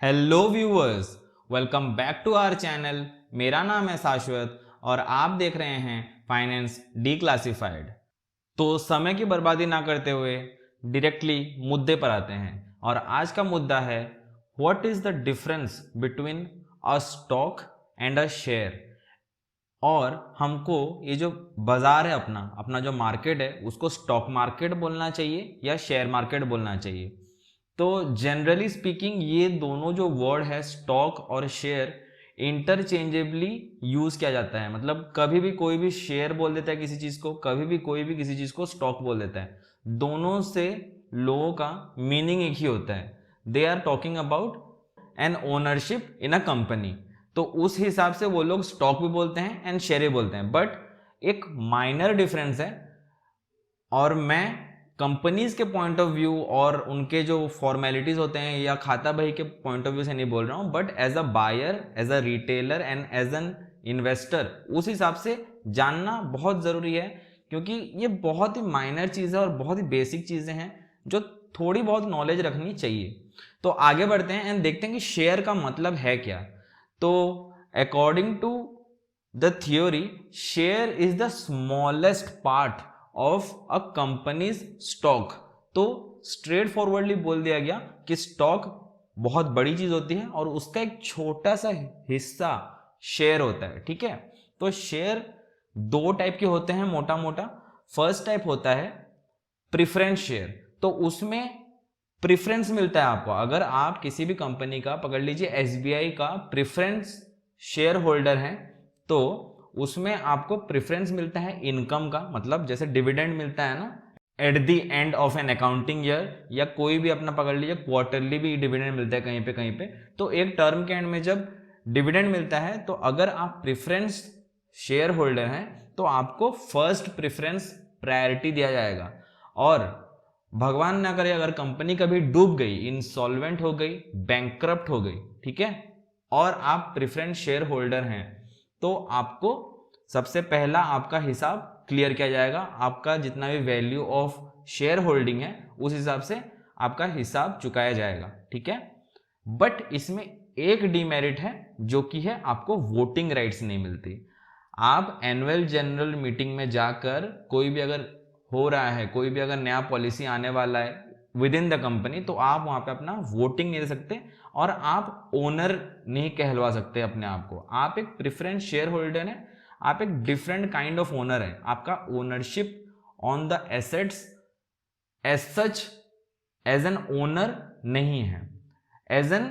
Hello viewers, welcome back to our channel. मेरा नाम है शाश्वत और आप देख रहे हैं फाइनेंस डीक्लासिफाइड। तो समय की बर्बादी ना करते हुए डायरेक्टली मुद्दे पर आते हैं और आज का मुद्दा है what is the difference between a stock and a share. और हमको ये जो बाजार है अपना अपना जो मार्केट है उसको स्टॉक मार्केट बोलना चाहिए या शेयर मार्केट बोलना चाहिए। तो जनरली स्पीकिंग ये दोनों जो वर्ड है स्टॉक और शेयर इंटरचेंजेबली यूज किया जाता है। मतलब कभी भी कोई भी शेयर बोल देता है किसी चीज को, कभी भी कोई भी किसी चीज को स्टॉक बोल देता है। दोनों से लोगों का मीनिंग एक ही होता है। They are talking about an ownership in a company. तो उस हिसाब से वो लोग स्टॉक भी बोलते हैं एंड शेयर भी बोलते हैं, बट एक माइनर डिफरेंस है। और मैं कंपनीज के पॉइंट ऑफ व्यू और उनके जो फॉर्मेलिटीज होते हैं या खाता बही के पॉइंट ऑफ व्यू से नहीं बोल रहा हूं, but as a buyer, as a retailer and as an investor उस हिसाब से जानना बहुत जरूरी है, क्योंकि ये बहुत ही माइनर चीज है और बहुत ही बेसिक चीजें हैं जो थोड़ी बहुत नॉलेज रखनी चाहिए। तो आगे बढ़ते हैं एंड देखते हैं कि शेयर का मतलब है क्या। तो according to the theory, share is the smallest part of a company's stock. तो स्ट्रेट फॉरवर्डली बोल दिया गया कि स्टॉक बहुत बड़ी चीज होती है और उसका एक छोटा सा हिस्सा शेयर होता है। ठीक है, तो शेयर दो टाइप के होते हैं मोटा मोटा। फर्स्ट टाइप होता है प्रिफरेंस शेयर। तो उसमें प्रिफरेंस मिलता है आपको। अगर आप किसी भी कंपनी का, पकड़ लीजिए एसबीआई का प्रिफरेंस शेयर होल्डर हैं, तो उसमें आपको प्रेफरेंस मिलता है इनकम का। मतलब जैसे डिविडेंड मिलता है ना at the end of an accounting year, या कोई भी अपना पकड़ लीजिए क्वार्टरली भी डिविडेंड मिलता है कहीं पे। तो एक टर्म के एंड में जब डिविडेंड मिलता है, तो अगर आप प्रेफरेंस शेयर होल्डर हैं तो आपको फर्स्ट प्रेफरेंस प्रायोरिटी दिया जाएगा। और भगवान ना करे अगर कंपनी कभी डूब गई, इंसॉल्वेंट हो गई, बैंकक्रप्ट हो गई, ठीक है, और आप प्रेफरेंस शेयर होल्डर हैं, तो आपको सबसे पहला आपका हिसाब क्लियर किया जाएगा। आपका जितना भी वैल्यू ऑफ शेयर होल्डिंग है उस हिसाब से आपका हिसाब चुकाया जाएगा। ठीक है, बट इसमें एक डीमेरिट है जो कि है आपको वोटिंग राइट्स नहीं मिलती। आप एनुअल जनरल मीटिंग में जाकर कोई भी अगर हो रहा है, कोई भी अगर नया पॉलिसी आने वाला है विद इन द कंपनी, तो आप वहां पे अपना वोटिंग नहीं दे सकते और आप ओनर नहीं कहलवा सकते अपने आप को। आप एक प्रेफरेंस शेयर होल्डर हैं, आप एक डिफरेंट काइंड ऑफ ओनर है। आपका ownership on the assets as such as an owner नहीं है, as an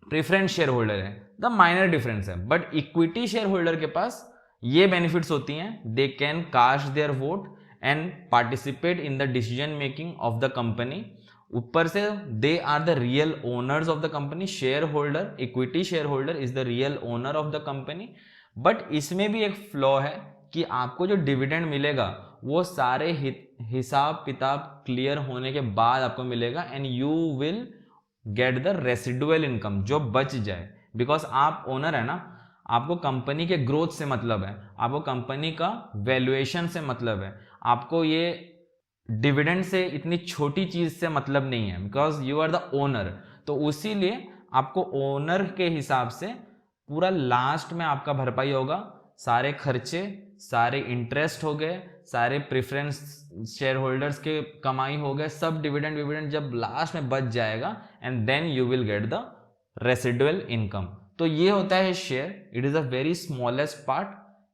preference shareholder है। द माइनर डिफरेंस है। बट इक्विटी शेयर होल्डर के पास ये बेनिफिट्स होती हैं, they can cast their vote and participate in the decision making of the company. ऊपर से they are the real owners of the company. Shareholder, equity shareholder is the real owner of the company. But इसमें भी एक flaw है कि आपको जो dividend मिलेगा वो सारे हिसाब किताब क्लियर होने के बाद आपको मिलेगा and you will get the residual income जो बच जाए। बिकॉज आप ओनर है ना, आपको कंपनी के ग्रोथ से मतलब है, आपको कंपनी का वैल्यूएशन से मतलब है, आपको ये डिविडेंड से इतनी छोटी चीज से मतलब नहीं है, because you are the owner. तो उसीलिए आपको ओनर के हिसाब से पूरा लास्ट में आपका भरपाई होगा। सारे खर्चे, सारे इंटरेस्ट हो गए, सारे प्रेफरेंस शेयर होल्डर्स के कमाई हो गए, सब डिविडेंड विविडेंड जब लास्ट में बच जाएगा and then you will get the residual income. तो ये होता है share. It is a very smallest part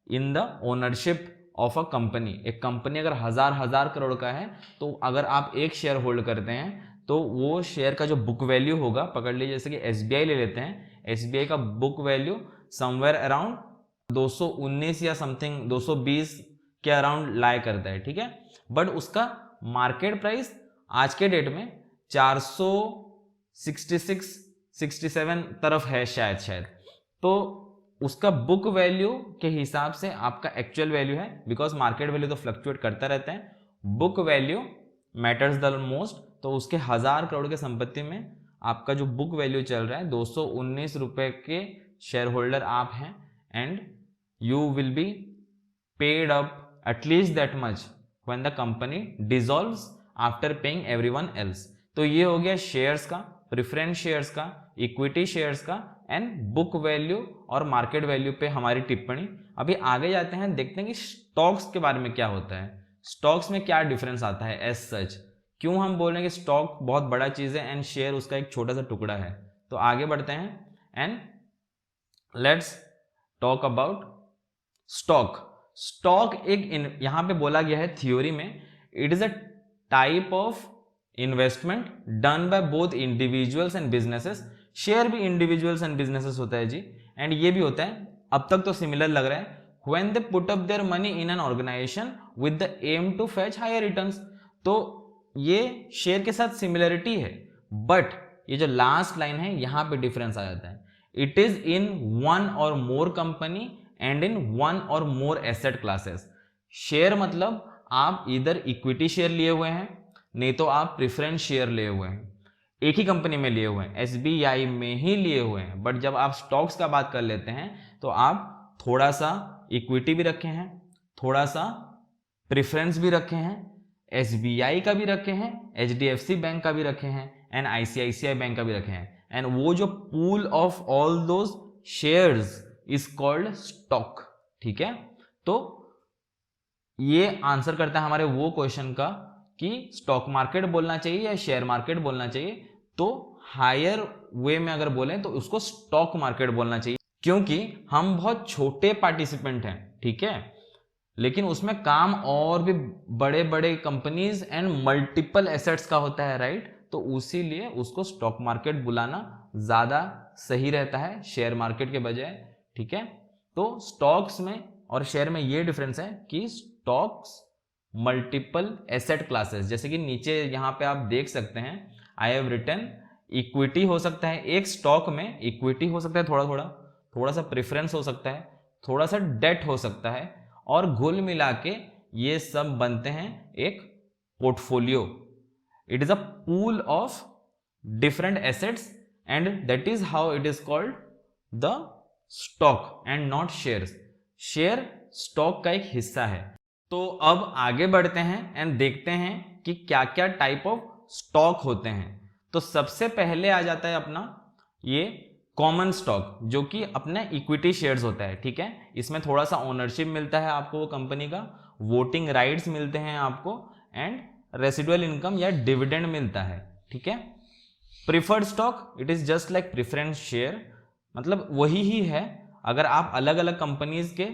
in the ownership of a company. एक कंपनी अगर हजार करोड़ का है, तो अगर आप एक शेयर होल्ड करते हैं तो वो शेयर का जो बुक वैल्यू होगा, पकड़ लीजिए जैसे कि एसबीआई ले लेते हैं, एसबीआई का बुक वैल्यू समवेयर अराउंड 219 या समथिंग 220 के अराउंड लाई करता है। ठीक है, बट उसका मार्केट प्राइस आज के डेट में 466 67 तरफ है शायद। तो उसका बुक वैल्यू के हिसाब से आपका एक्चुअल वैल्यू है, बिकॉज मार्केट वैल्यू तो फ्लक्चुएट करता रहता है, book value matters the most. तो उसके 1000 करोड़ के संपत्ति में आपका जो बुक वैल्यू चल रहा है 219 रुपए के शेयर होल्डर आप हैं, and you will be paid up at least that much when the company dissolves after paying everyone else। तो ये हो गया शेयर्स का, प्रेफरेंस शेयर्स का, इक्विटी शेयर्स का एंड बुक वैल्यू और मार्केट वैल्यू पे हमारी टिप्पणी। अभी आगे जाते हैं, देखते हैं कि स्टॉक्स के बारे में क्या होता है, स्टॉक्स में क्या डिफरेंस आता है एज सच, क्यों हम बोल रहे हैं कि स्टॉक बहुत बड़ा चीज है एंड शेयर उसका एक छोटा सा टुकड़ा है। तो आगे बढ़ते हैं and let's talk about stock. Stock एक यहां पे बोला गया है थ्योरी में, it is a type of investment done by both individuals and businesses. Share भी इंडिविजुअल्स एंड बिजनेसेस होता है जी, एंड ये भी होता है, अब तक तो सिमिलर लग रहा है, when they put up their money in an organization with the aim to fetch higher returns। तो ये शेयर के साथ सिमिलरिटी है, बट ये जो लास्ट लाइन है यहां पे डिफरेंस आ जाता है, इट इज इन वन और मोर कंपनी एंड इन वन और मोर एसेट क्लासेस। शेयर मतलब आप इधर इक्विटी शेयर लिए हुए हैं, नहीं तो आप प्रेफरेंस शेयर लिए हुए हैं, एक ही कंपनी में लिए हुए हैं, एसबीआई में ही लिए हुए हैं। बट जब आप स्टॉक्स का बात कर लेते हैं तो आप थोड़ा सा इक्विटी भी रखे हैं, थोड़ा सा प्रेफरेंस भी रखे हैं, एसबीआई का भी रखे हैं, एचडीएफसी बैंक का भी रखे हैं एंड आईसीआईसीआई बैंक का भी रखे हैं, एंड वो जो pool of all those shares is called stock. ठीक है, तो ये आंसर करता है हमारे वो क्वेश्चन का कि स्टॉक मार्केट बोलना चाहिए या शेयर मार्केट बोलना चाहिए। तो हायर वे में अगर बोलें तो उसको स्टॉक मार्केट बोलना चाहिए, क्योंकि हम बहुत छोटे पार्टिसिपेंट हैं, ठीक है, लेकिन उसमें काम और भी बड़े बड़े कंपनीज एंड मल्टीपल एसेट्स का होता है, राइट। तो उसी लिए उसको स्टॉक मार्केट बुलाना ज्यादा सही रहता है शेयर मार्केट के बजाय। ठीक है, तो स्टॉक्स में और शेयर में ये डिफरेंस है कि स्टॉक्स मल्टीपल एसेट क्लासेस, जैसे कि नीचे यहां पे आप देख सकते हैं, आई हैव रिटन इक्विटी हो सकता है, एक स्टॉक में इक्विटी हो सकता है, थोड़ा सा प्रेफरेंस हो सकता है, थोड़ा सा डेट हो सकता है, और घुल मिला के ये सब बनते हैं एक portfolio. It is a pool of different assets and that is how it is called the stock and not shares. Share stock का एक हिस्सा है। तो अब आगे बढ़ते हैं एंड देखते हैं कि क्या क्या टाइप ऑफ स्टॉक होते हैं। तो सबसे पहले आ जाता है अपना ये कॉमन स्टॉक, जो कि अपने इक्विटी शेयर्स होता है। ठीक है, इसमें थोड़ा सा ओनरशिप मिलता है आपको वो कंपनी का, वोटिंग राइट्स मिलते हैं आपको, एंड रेसिडुअल इनकम या डिविडेंड मिलता है। ठीक है, preferred stock it is just like preference share, मतलब वही ही है। अगर आप अलग अलग कंपनीज के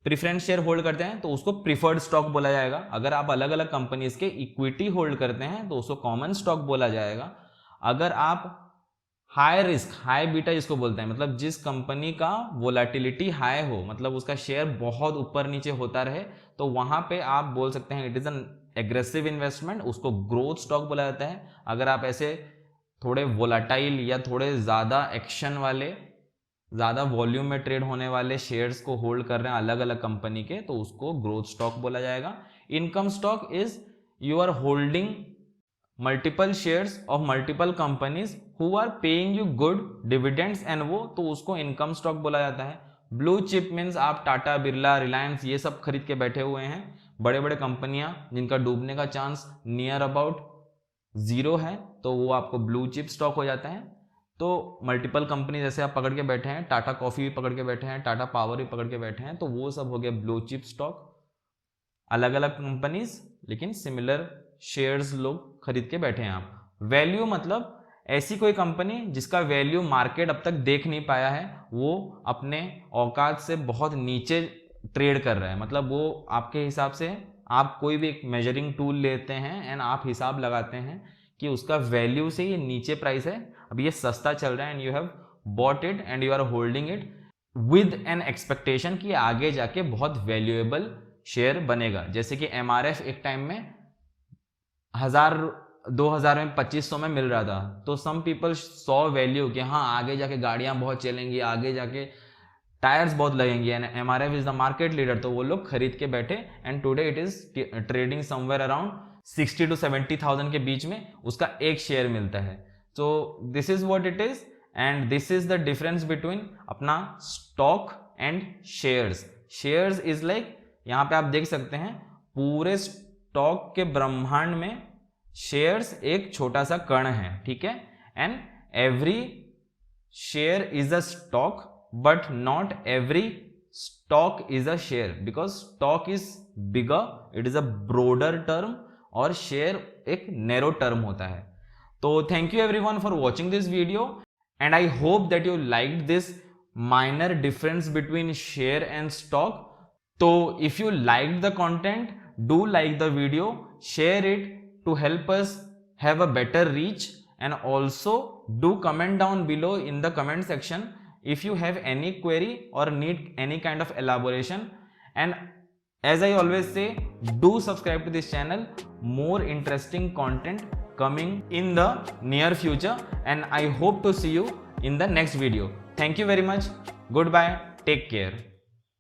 प्रेफरेंस शेयर होल्ड करते हैं तो उसको प्रिफर्ड स्टॉक बोला जाएगा। अगर आप अलग अलग कंपनीज के इक्विटी होल्ड करते हैं तो उसको कॉमन स्टॉक बोला जाएगा। अगर आप हाई रिस्क हाई बीटा जिसको बोलते हैं, मतलब जिस कंपनी का वोलेटिलिटी हाई हो, मतलब उसका शेयर बहुत ऊपर नीचे होता रहे, तो वहां पे आप बोल सकते हैं it is an aggressive investment, उसको ग्रोथ स्टॉक बोला जाता है। अगर आप ऐसे थोड़े वोलाटाइल या थोड़े ज्यादा एक्शन वाले, ज्यादा वॉल्यूम में ट्रेड होने वाले शेयर्स को होल्ड कर रहे हैं अलग अलग कंपनी के, तो उसको ग्रोथ स्टॉक बोला जाएगा। Income stock is you are holding multiple shares of multiple companies who are paying you good dividends and वो, तो उसको इनकम स्टॉक बोला जाता है। ब्लू चिप मीन्स आप टाटा बिरला रिलायंस ये सब खरीद के बैठे हुए हैं, बड़े बड़े कंपनियां जिनका डूबने का चांस नियर अबाउट जीरो है, तो वो आपको ब्लू चिप स्टॉक हो जाता है। तो मल्टीपल कंपनी जैसे आप पकड़ के बैठे हैं, टाटा कॉफी भी पकड़ के बैठे हैं, टाटा पावर भी पकड़ के बैठे हैं, तो वो सब हो गया ब्लू चिप स्टॉक। अलग अलग कंपनीज लेकिन सिमिलर शेयर्स लोग खरीद के बैठे हैं आप। वैल्यू मतलब ऐसी कोई कंपनी जिसका वैल्यू मार्केट अब तक देख नहीं पाया है, वो अपने औकात से बहुत नीचे ट्रेड कर रहा है, मतलब वो आपके हिसाब से, आप कोई भी एक मेजरिंग टूल लेते हैं एंड आप हिसाब लगाते हैं कि उसका वैल्यू से ये नीचे प्राइस है, अब ये सस्ता चल रहा है and you have bought it and you are holding it with an expectation कि आगे जाके बहुत वैल्यूएबल शेयर बनेगा। जैसे कि एमआरएफ एक टाइम में 2000 में 2500 में मिल रहा था, तो सम पीपल सॉ वैल्यू कि हाँ आगे जाके गाड़ियां बहुत चलेंगी, आगे जाके टायर्स बहुत लगेंगी and MRF is the market leader, तो वो लोग खरीद के बैठे and today it is trading somewhere around 60 to 70,000 के बीच में उसका एक शेयर मिलता है। तो this is what it is and this is the difference between अपना stock and shares. Shares is like, यहां पे आप देख सकते हैं पूरे स्टॉक के ब्रह्मांड में शेयर्स एक छोटा सा कण है, ठीक है, and every share is a stock, but not every stock is a share, because stock is bigger, it is a broader term, और share एक narrow term होता है. तो thank you everyone for watching this video, and I hope that you liked this minor difference between share and stock. So if you liked the content, do like the video, share it to help us have a better reach, and also do comment down below in the comment section if you have any query or need any kind of elaboration. And as I always say, do subscribe to this channel, more interesting content coming in the near future, and I hope to see you in the next video. Thank you very much. Goodbye. Take care.